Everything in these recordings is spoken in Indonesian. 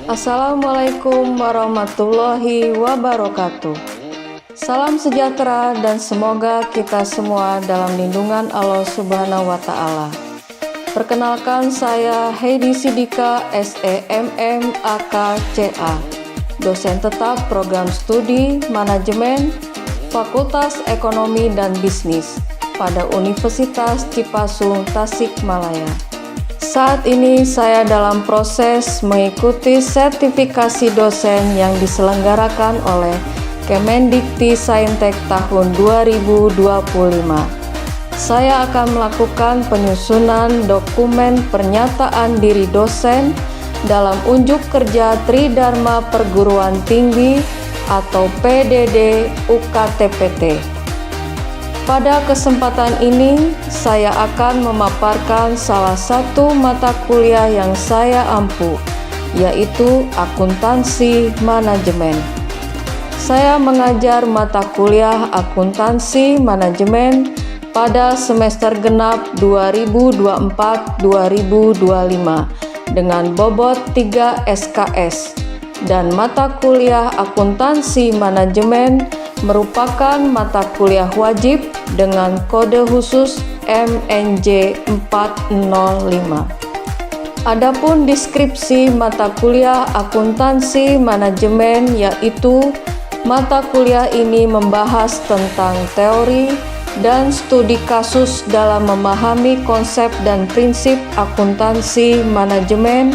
Assalamualaikum warahmatullahi wabarakatuh. Salam sejahtera dan semoga kita semua dalam lindungan Allah Subhanahu wa Ta'ala. Perkenalkan, saya Heidi Sidika, SEMM AKCA, dosen tetap program studi manajemen Fakultas Ekonomi dan Bisnis pada Universitas Cipasung, Tasikmalaya. Saat ini saya dalam proses mengikuti sertifikasi dosen yang diselenggarakan oleh Kemendikti-Saintek tahun 2025. Saya akan melakukan penyusunan dokumen pernyataan diri dosen dalam unjuk kerja Tridharma Perguruan Tinggi atau PDD UKTPT. Pada kesempatan ini, saya akan memaparkan salah satu mata kuliah yang saya ampu, yaitu akuntansi manajemen. Saya mengajar mata kuliah akuntansi manajemen pada semester genap 2024-2025 dengan bobot 3 SKS, dan mata kuliah akuntansi manajemen merupakan mata kuliah wajib dengan kode khusus MNJ 405. Adapun deskripsi mata kuliah akuntansi manajemen, yaitu mata kuliah ini membahas tentang teori dan studi kasus dalam memahami konsep dan prinsip akuntansi manajemen,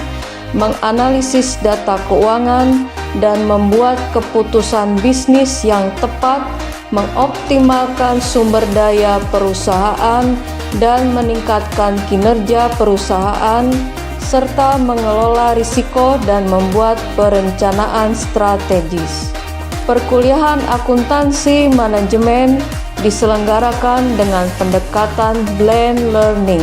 menganalisis data keuangan, dan membuat keputusan bisnis yang tepat, mengoptimalkan sumber daya perusahaan, dan meningkatkan kinerja perusahaan, serta mengelola risiko dan membuat perencanaan strategis. Perkuliahan akuntansi manajemen diselenggarakan dengan pendekatan blend learning,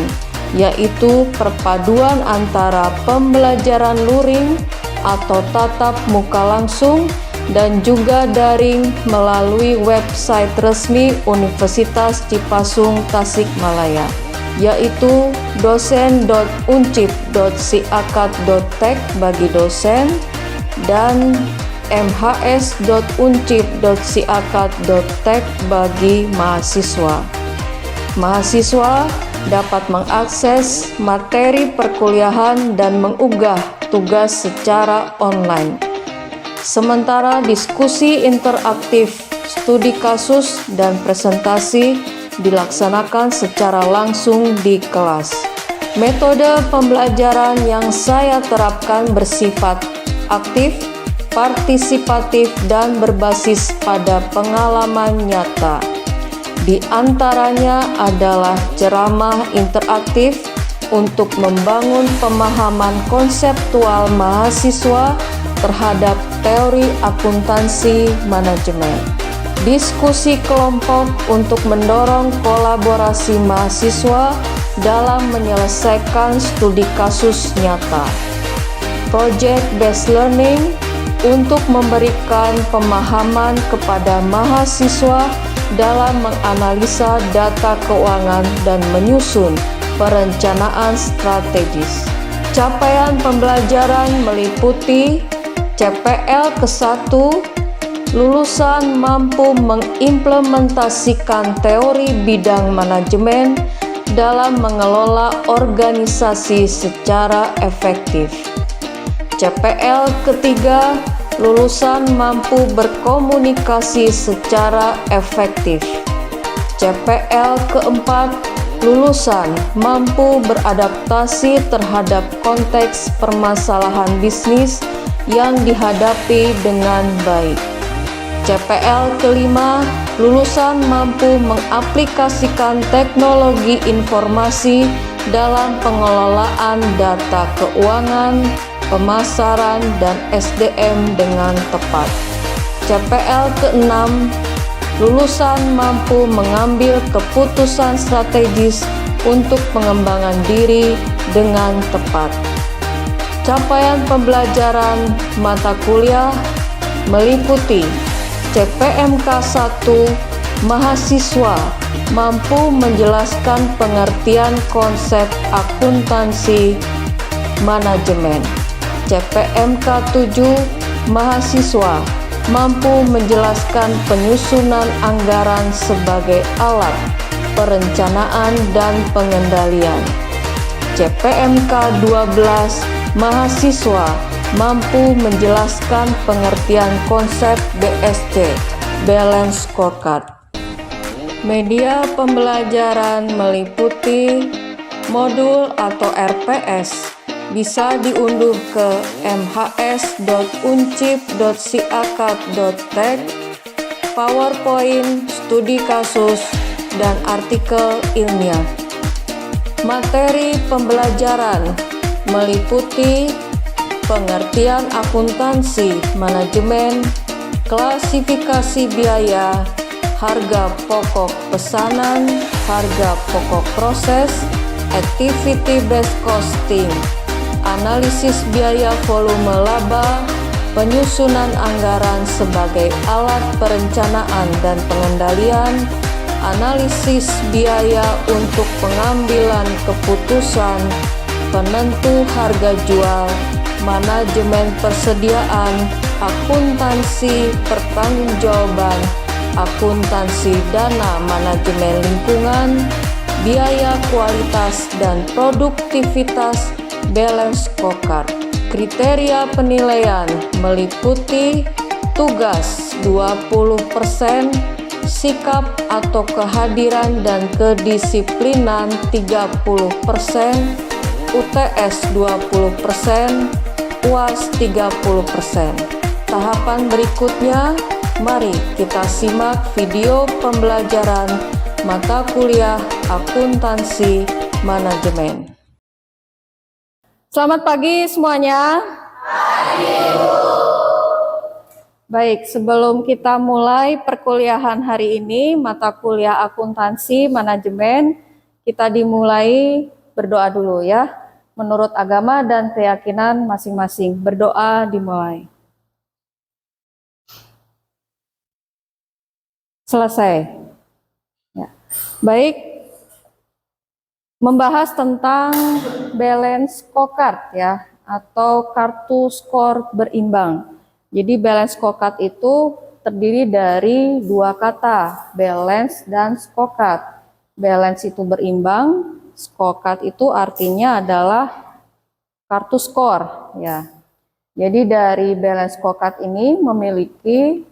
yaitu perpaduan antara pembelajaran luring atau tatap muka langsung dan juga daring melalui website resmi Universitas Cipasung Tasikmalaya, yaitu dosen.uncip.siakat.tech bagi dosen dan mhs.uncip.siakat.tech bagi mahasiswa. Mahasiswa dapat mengakses materi perkuliahan dan mengunggah tugas secara online. Sementara diskusi interaktif, studi kasus, dan presentasi dilaksanakan secara langsung di kelas. Metode pembelajaran yang saya terapkan bersifat aktif, partisipatif, dan berbasis pada pengalaman nyata. Di antaranya adalah ceramah interaktif untuk membangun pemahaman konseptual mahasiswa terhadap teori akuntansi manajemen. Diskusi kelompok untuk mendorong kolaborasi mahasiswa dalam menyelesaikan studi kasus nyata. Project based learning untuk memberikan pemahaman kepada mahasiswa dalam menganalisa data keuangan dan menyusun perencanaan strategis. Capaian pembelajaran meliputi CPL ke-1, lulusan mampu mengimplementasikan teori bidang manajemen dalam mengelola organisasi secara efektif. CPL ketiga, lulusan mampu berkomunikasi secara efektif. CPL keempat, lulusan mampu beradaptasi terhadap konteks permasalahan bisnis yang dihadapi dengan baik. CPL kelima, lulusan mampu mengaplikasikan teknologi informasi dalam pengelolaan data keuangan, pemasaran, dan SDM dengan tepat. CPL ke-6, lulusan mampu mengambil keputusan strategis untuk pengembangan diri dengan tepat. Capaian pembelajaran mata kuliah meliputi CPMK 1, mahasiswa mampu menjelaskan pengertian konsep akuntansi manajemen. CPMK 7 mahasiswa mampu menjelaskan penyusunan anggaran sebagai alat perencanaan dan pengendalian. CPMK 12 mahasiswa mampu menjelaskan pengertian konsep BSC, Balanced Scorecard. Media pembelajaran meliputi modul atau RPS, bisa diunduh ke mhs.uncip.siakat.tech, PowerPoint, studi kasus, dan artikel ilmiah. Materi pembelajaran meliputi pengertian akuntansi, manajemen, klasifikasi biaya, harga pokok pesanan, harga pokok proses, activity based costing, analisis biaya volume laba, penyusunan anggaran sebagai alat perencanaan dan pengendalian, analisis biaya untuk pengambilan keputusan, penentu harga jual, manajemen persediaan, akuntansi pertanggungjawaban, akuntansi dana manajemen lingkungan, biaya kualitas dan produktivitas, Balanced Scorecard. Kriteria penilaian meliputi tugas 20%, sikap atau kehadiran dan kedisiplinan 30%, UTS 20%, UAS 30%. Tahapan berikutnya, mari kita simak video pembelajaran mata kuliah akuntansi manajemen. Selamat pagi semuanya. Baik, sebelum kita mulai perkuliahan hari ini, mata kuliah akuntansi manajemen, kita dimulai berdoa dulu ya. Menurut agama dan keyakinan masing-masing, berdoa dimulai. Selesai. Ya. Baik. Membahas tentang Balanced Scorecard ya, atau kartu skor berimbang. Jadi Balanced Scorecard itu terdiri dari dua kata, balance dan scorecard. Balance itu berimbang, scorecard itu artinya adalah kartu skor ya. Jadi dari Balanced Scorecard ini memiliki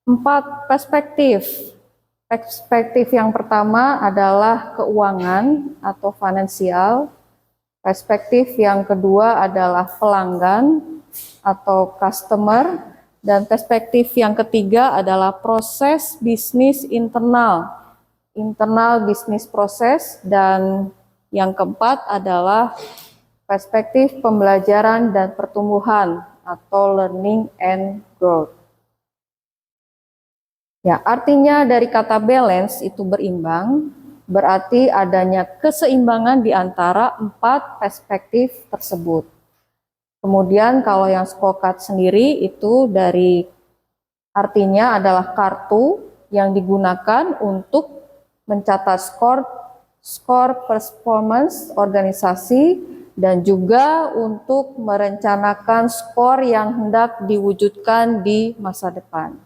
4 perspektif. Perspektif yang pertama adalah keuangan atau finansial. Perspektif yang kedua adalah pelanggan atau customer. Dan perspektif yang ketiga adalah proses bisnis internal. Internal bisnis proses. Dan yang keempat adalah perspektif pembelajaran dan pertumbuhan atau learning and growth. Ya, artinya dari kata balance itu berimbang, berarti adanya keseimbangan di antara 4 perspektif tersebut. Kemudian kalau yang scorecard sendiri itu dari artinya adalah kartu yang digunakan untuk mencatat skor performance organisasi dan juga untuk merencanakan skor yang hendak diwujudkan di masa depan.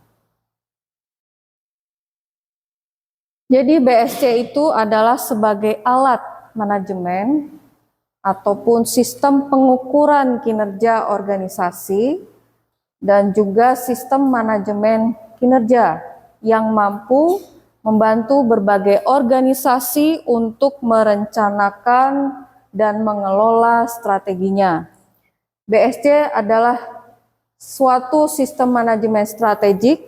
Jadi BSC itu adalah sebagai alat manajemen ataupun sistem pengukuran kinerja organisasi dan juga sistem manajemen kinerja yang mampu membantu berbagai organisasi untuk merencanakan dan mengelola strateginya. BSC adalah suatu sistem manajemen strategik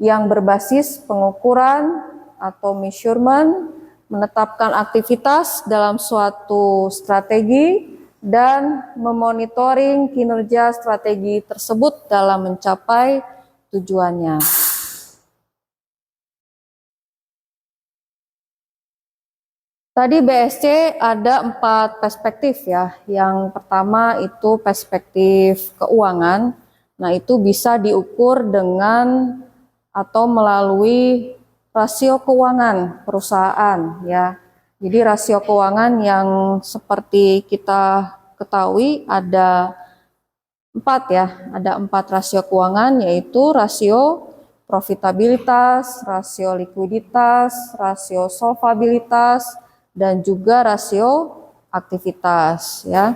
yang berbasis pengukuran atau measurement, menetapkan aktivitas dalam suatu strategi, dan memonitoring kinerja strategi tersebut dalam mencapai tujuannya. Tadi BSC ada 4 perspektif ya. Yang pertama itu perspektif keuangan. Nah, itu bisa diukur dengan atau melalui rasio keuangan perusahaan ya. Jadi rasio keuangan yang seperti kita ketahui ada 4 ya, ada 4 rasio keuangan, yaitu rasio profitabilitas, rasio likuiditas, rasio solvabilitas, dan juga rasio aktivitas ya.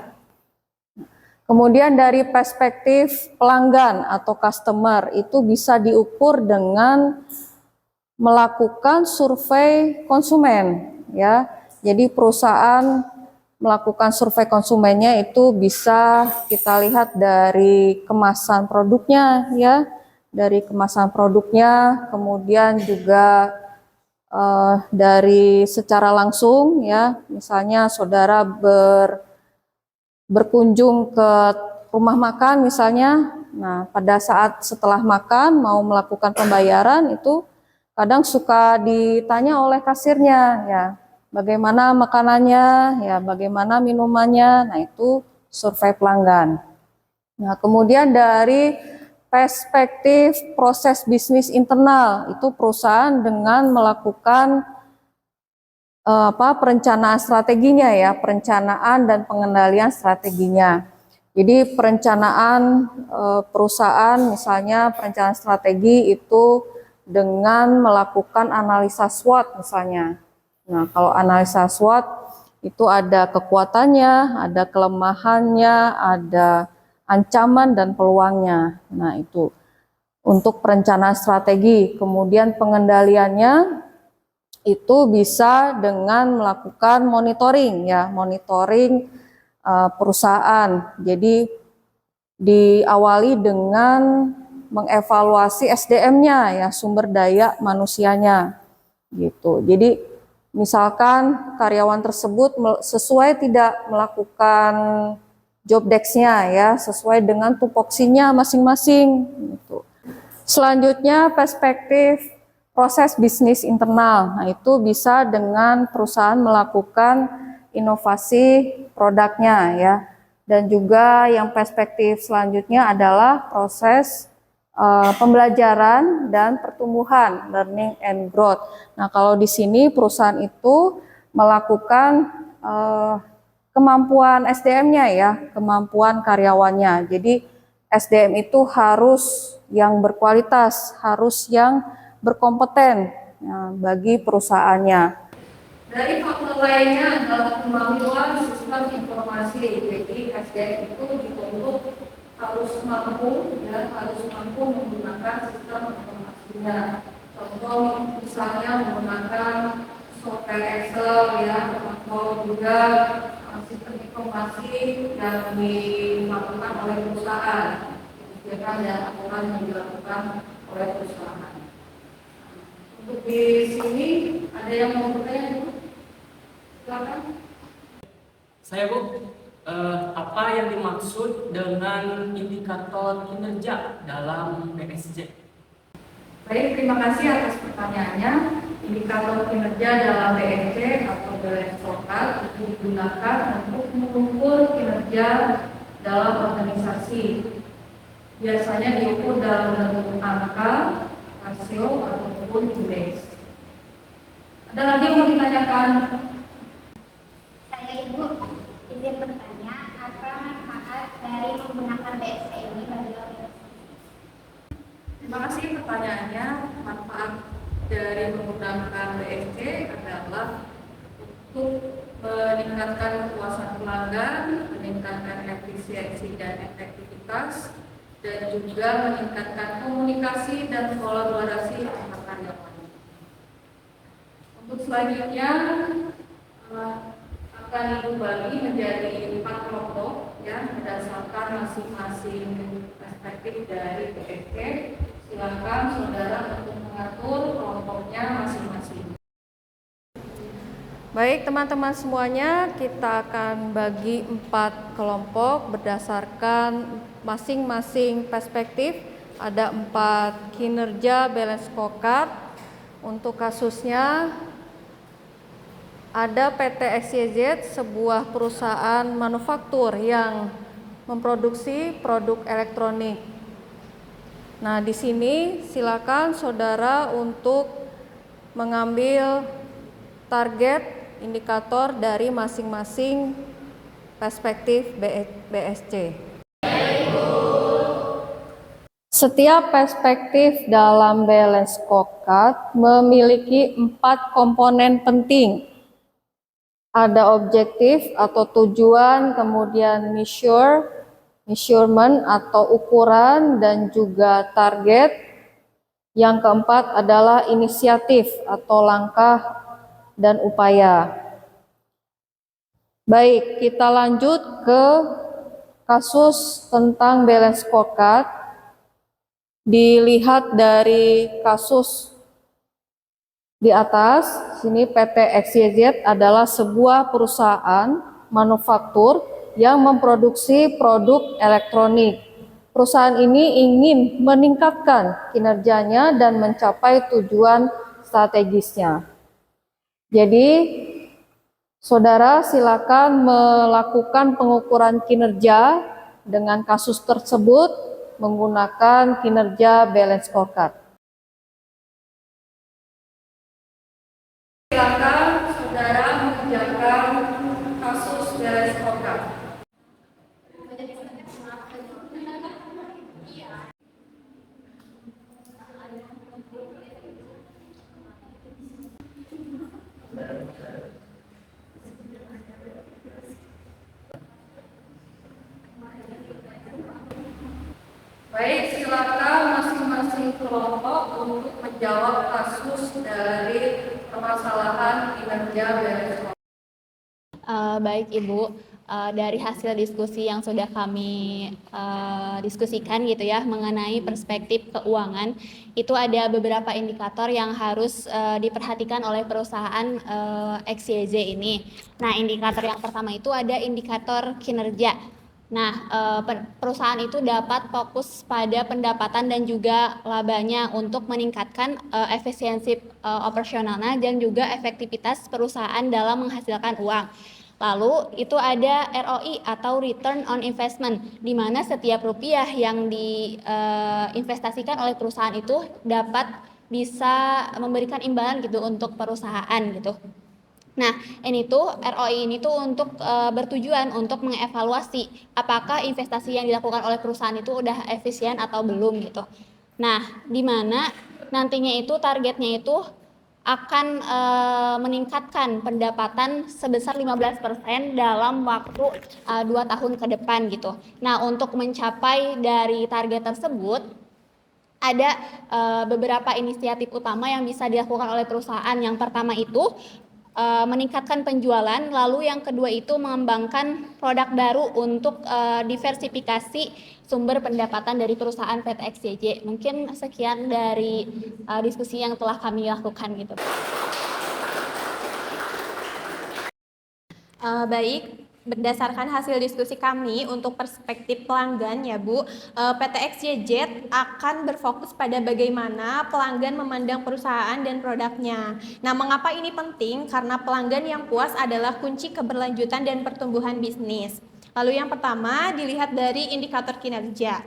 Kemudian dari perspektif pelanggan atau customer itu bisa diukur dengan melakukan survei konsumen ya. Jadi perusahaan melakukan survei konsumennya itu bisa kita lihat dari kemasan produknya ya, dari kemasan produknya, kemudian juga dari secara langsung ya, misalnya saudara berkunjung ke rumah makan misalnya, nah pada saat setelah makan mau melakukan pembayaran itu kadang suka ditanya oleh kasirnya ya, bagaimana makanannya, ya bagaimana minumannya, nah itu survei pelanggan. Nah kemudian dari perspektif proses bisnis internal, itu perusahaan dengan melakukan perencanaan strateginya ya, perencanaan dan pengendalian strateginya. Jadi perencanaan perusahaan, misalnya perencanaan strategi itu dengan melakukan analisa SWOT misalnya. Nah, kalau analisa SWOT itu ada kekuatannya, ada kelemahannya, ada ancaman dan peluangnya. Nah, itu untuk perencanaan strategi. Kemudian pengendaliannya itu bisa dengan melakukan monitoring ya, monitoring perusahaan. Jadi diawali dengan mengevaluasi SDM-nya ya, sumber daya manusianya gitu. Jadi misalkan karyawan tersebut sesuai tidak melakukan job desk-nya ya, sesuai dengan tupoksinya masing-masing gitu. Selanjutnya perspektif proses bisnis internal. Nah, itu bisa dengan perusahaan melakukan inovasi produknya ya. Dan juga yang perspektif selanjutnya adalah proses pembelajaran dan pertumbuhan, learning and growth. Nah, kalau di sini perusahaan itu melakukan kemampuan SDM-nya ya, kemampuan karyawannya. Jadi SDM itu harus yang berkualitas, harus yang berkompeten ya, bagi perusahaannya. Dari faktor lainnya adalah kemampuan sistem informasi. Jadi SDM itu dituntut harus mampu menggunakan sistem informasinya. Contoh misalnya menggunakan software Excel ya, atau juga sistem informasi yang dilakukan oleh perusahaan, kebijakan dan aturan yang dilakukan oleh perusahaan. Untuk di sini ada yang mau bertanya dulu? Silakan. Saya Bu, apa yang dimaksud dengan indikator kinerja dalam BSC? Baik, terima kasih atas pertanyaannya. Indikator kinerja dalam BSC atau balance scorecard itu digunakan untuk mengukur kinerja dalam organisasi. Biasanya diukur dalam bentuk angka, rasio ataupun indeks. Ada lagi yang mau ditanyakan? Saya Ibu izin bertanya, apa manfaat dari menggunakan BSC ini bagi organisasi? Terima kasih pertanyaannya. Manfaat dari menggunakan BSC adalah untuk meningkatkan kepuasan pelanggan, meningkatkan efisiensi dan efektivitas, dan juga meningkatkan komunikasi dan kolaborasi antar karyawan. Untuk selanjutnya akan dibagi menjadi 4 kelompok ya, berdasarkan masing-masing perspektif dari BSC. Silakan saudara untuk mengatur kelompoknya masing-masing. Baik teman-teman semuanya, kita akan bagi 4 kelompok berdasarkan masing-masing perspektif. Ada 4 kinerja balance scorecard. Untuk kasusnya ada PT XYZ, sebuah perusahaan manufaktur yang memproduksi produk elektronik. Nah, di sini silakan saudara untuk mengambil target indikator dari masing-masing perspektif BSC. Setiap perspektif dalam balance scorecard memiliki 4 komponen penting. Ada objektif atau tujuan, kemudian measurement atau ukuran, dan juga target. Yang keempat adalah inisiatif atau langkah dan upaya. Baik, kita lanjut ke kasus tentang balance scorecard. Dilihat dari kasus di atas, sini PT XYZ adalah sebuah perusahaan manufaktur yang memproduksi produk elektronik. Perusahaan ini ingin meningkatkan kinerjanya dan mencapai tujuan strategisnya. Jadi, saudara silakan melakukan pengukuran kinerja dengan kasus tersebut menggunakan kinerja balance scorecard. Silakan saudara mengerjakan kasus balance scorecard. Baik, silakan masing-masing kelompok untuk menjawab kasus dari permasalahan kinerja balance scorecard. Baik Ibu, dari hasil diskusi yang sudah kami diskusikan gitu ya mengenai perspektif keuangan, itu ada beberapa indikator yang harus diperhatikan oleh perusahaan XYZ ini. Nah, indikator yang pertama itu ada indikator kinerja. Nah, perusahaan itu dapat fokus pada pendapatan dan juga labanya untuk meningkatkan efisiensi operasionalnya dan juga efektivitas perusahaan dalam menghasilkan uang. Lalu itu ada ROI atau Return on Investment, di mana setiap rupiah yang diinvestasikan oleh perusahaan itu dapat bisa memberikan imbalan gitu untuk perusahaan gitu. Nah, ini tuh ROI ini tuh untuk bertujuan untuk mengevaluasi apakah investasi yang dilakukan oleh perusahaan itu udah efisien atau belum gitu. Nah, di mana nantinya itu targetnya itu akan meningkatkan pendapatan sebesar 15% dalam waktu 2 tahun ke depan gitu. Nah, untuk mencapai dari target tersebut ada beberapa inisiatif utama yang bisa dilakukan oleh perusahaan. Yang pertama itu meningkatkan penjualan, lalu yang kedua itu mengembangkan produk baru untuk diversifikasi sumber pendapatan dari perusahaan PT XYZ. Mungkin sekian dari diskusi yang telah kami lakukan gitu. Baik, berdasarkan hasil diskusi kami untuk perspektif pelanggan ya Bu, PT XYZ akan berfokus pada bagaimana pelanggan memandang perusahaan dan produknya. Nah, mengapa ini penting? Karena pelanggan yang puas adalah kunci keberlanjutan dan pertumbuhan bisnis. Lalu yang pertama dilihat dari indikator kinerja.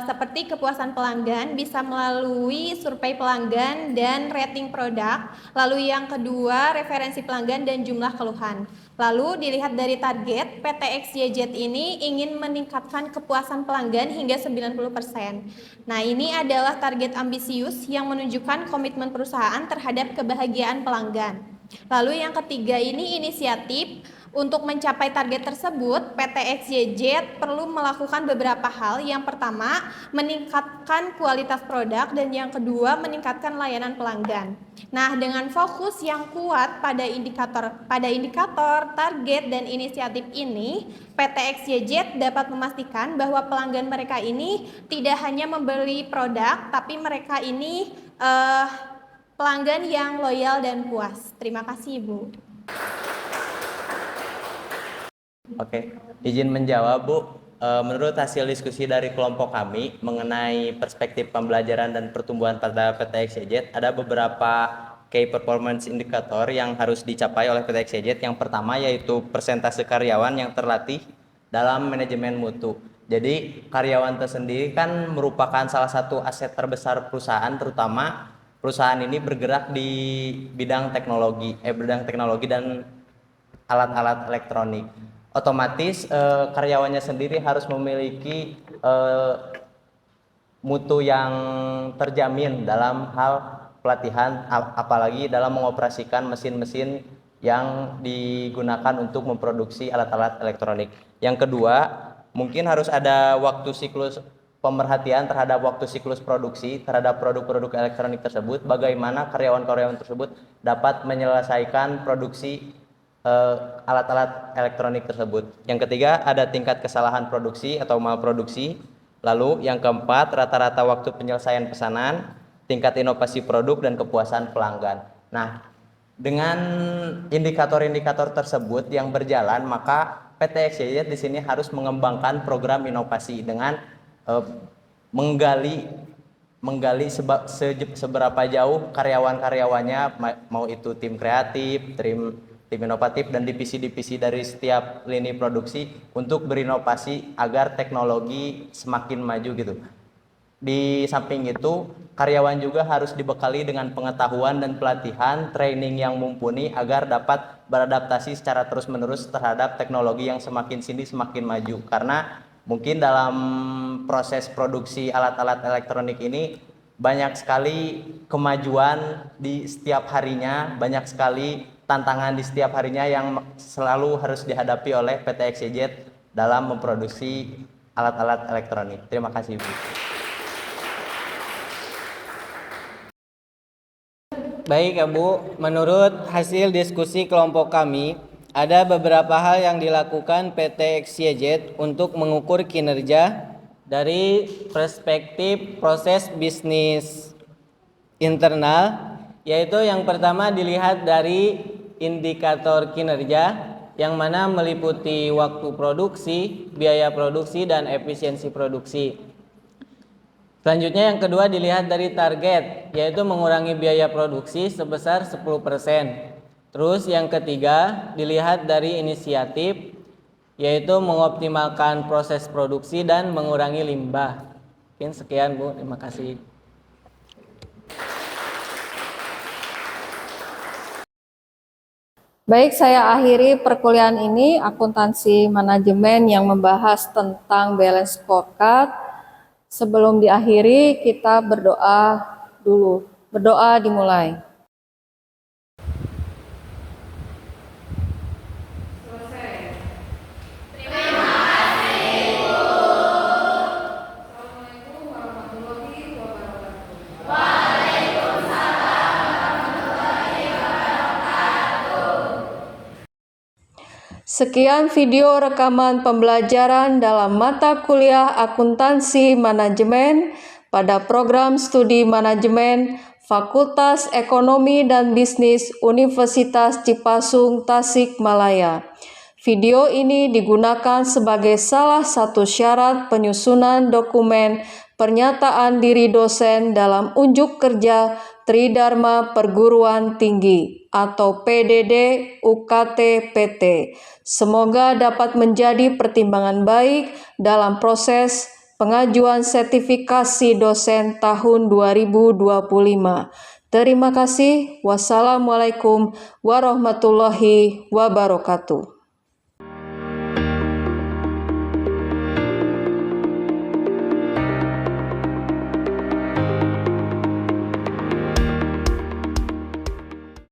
Seperti kepuasan pelanggan bisa melalui survei pelanggan dan rating produk. Lalu yang kedua referensi pelanggan dan jumlah keluhan. Lalu dilihat dari target, PT XYZ ini ingin meningkatkan kepuasan pelanggan hingga 90%. Nah, ini adalah target ambisius yang menunjukkan komitmen perusahaan terhadap kebahagiaan pelanggan. Lalu yang ketiga ini inisiatif. Untuk mencapai target tersebut, PT XYZ perlu melakukan beberapa hal. Yang pertama, meningkatkan kualitas produk, dan yang kedua, meningkatkan layanan pelanggan. Nah, dengan fokus yang kuat pada indikator, target, dan inisiatif ini, PT XYZ dapat memastikan bahwa pelanggan mereka ini tidak hanya membeli produk, tapi mereka ini pelanggan yang loyal dan puas. Terima kasih, Ibu. Oke, izin menjawab Bu. Menurut hasil diskusi dari kelompok kami mengenai perspektif pembelajaran dan pertumbuhan pada PT XYZ, ada beberapa key performance indicator yang harus dicapai oleh PT XYZ. Yang pertama yaitu persentase karyawan yang terlatih dalam manajemen mutu. Jadi karyawan tersendiri kan merupakan salah satu aset terbesar perusahaan, terutama perusahaan ini bergerak di bidang teknologi dan alat-alat elektronik. Otomatis karyawannya sendiri harus memiliki mutu yang terjamin dalam hal pelatihan, apalagi dalam mengoperasikan mesin-mesin yang digunakan untuk memproduksi alat-alat elektronik. Yang kedua, mungkin harus ada waktu siklus pemerhatian terhadap waktu siklus produksi terhadap produk-produk elektronik tersebut, bagaimana karyawan-karyawan tersebut dapat menyelesaikan produksi alat-alat elektronik tersebut. Yang ketiga, ada tingkat kesalahan produksi atau malproduksi. Lalu yang keempat, rata-rata waktu penyelesaian pesanan, tingkat inovasi produk, dan kepuasan pelanggan. Nah, dengan indikator-indikator tersebut yang berjalan, maka PT XYZ di sini harus mengembangkan program inovasi dengan menggali seberapa jauh karyawan-karyawannya, mau itu tim kreatif, tim inovatif, dan divisi-divisi dari setiap lini produksi untuk berinovasi agar teknologi semakin maju gitu. Di samping itu, karyawan juga harus dibekali dengan pengetahuan dan pelatihan training yang mumpuni agar dapat beradaptasi secara terus-menerus terhadap teknologi yang semakin sini semakin maju. Karena mungkin dalam proses produksi alat-alat elektronik ini banyak sekali kemajuan di setiap harinya, banyak sekali tantangan di setiap harinya yang selalu harus dihadapi oleh PT XYZ dalam memproduksi alat-alat elektronik. Terima kasih, Bu. Baik ya Bu, menurut hasil diskusi kelompok kami, ada beberapa hal yang dilakukan PT XYZ untuk mengukur kinerja dari perspektif proses bisnis internal, yaitu yang pertama dilihat dari indikator kinerja, yang mana meliputi waktu produksi, biaya produksi, dan efisiensi produksi. Selanjutnya yang kedua dilihat dari target, yaitu mengurangi biaya produksi sebesar 10%. Terus yang ketiga dilihat dari inisiatif, yaitu mengoptimalkan proses produksi dan mengurangi limbah. Mungkin sekian Bu, terima kasih. Baik, saya akhiri perkuliahan ini, akuntansi manajemen yang membahas tentang balance scorecard. Sebelum diakhiri, kita berdoa dulu. Berdoa dimulai. Sekian video rekaman pembelajaran dalam mata kuliah akuntansi manajemen pada program studi manajemen Fakultas Ekonomi dan Bisnis Universitas Cipasung, Tasikmalaya. Video ini digunakan sebagai salah satu syarat penyusunan dokumen pernyataan diri dosen dalam unjuk kerja Tridharma Perguruan Tinggi atau PDD UKT PT. Semoga dapat menjadi pertimbangan baik dalam proses pengajuan sertifikasi dosen tahun 2025. Terima kasih. Wassalamualaikum warahmatullahi wabarakatuh.